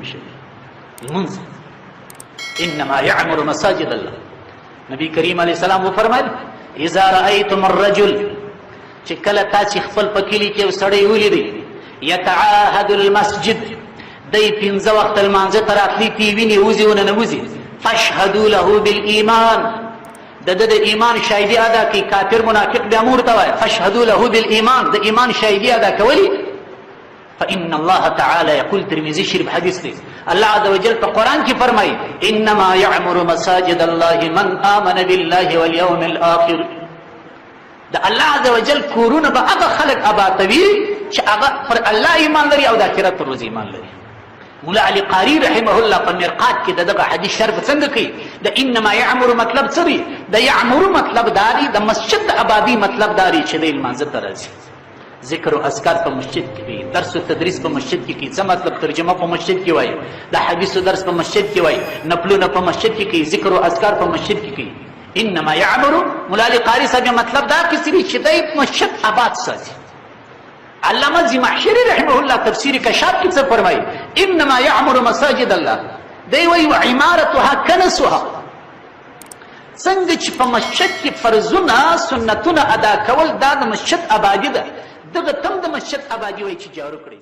شوي لمنځ انما يعمر مساجد الله نبی کریم علیه السلام وفرمایل اذا رأيتم الرجل چې کله تاسې خپل په کلي کې یو سړی ولیدئ یتعاهد المسجد دی 15 وخت لمانځه ته راتلی تی ویني وځي ونه وځي فاشهدوا له بالایمان د د ایمان شاهدي ادا کوي کافر منافق بیا مور ته وایي فاشهدوا له بالایمان د ایمان شاهدي ادا کوي فإن الله تعالى يقول ترمذي شریف حدیث دی الله عز وجل په قرآن کې فرمایي انما يعمر مساجد الله من آمن بالله واليوم الآخر د الله عز وجل کورونه به هغه خلک آبادوي چې هغه پر الله ایمان لري او د آخرت پر ورځ ایمان لري مولا علی قاری رحمه الله په مرقات کې دغه حدیث شرح څنګه کوي د انما يعمر مطلب څه دی د يعمر مطلب داري د مسجد آبادی مطلب داري چې د لمانځه ته راځي ذکر او اذکار په مسجد کې وي درس او تدریس په مسجد کې کی څه مطلب ترجمه په مسجد کې وایي د حدیث او درس په مسجد کې وایي نفلونه په مسجد کې کی ذکر او اذکار په مسجد کې کی انما يعمر مولا علی قاری صاحب مطلب دا کسی چې د مسجد آباد ساتي علامہ زمخشری رحمه الله تفسیر کشاف کې څه فرمایي انما يعمر مساجد الله دی وی عمارتها کنسها څنګه چې په مسجد کې فرضونه سنتونه ادا کول دا د مسجد آبادی ده دغه تم د مسجد آبادی وای چې جارو کړی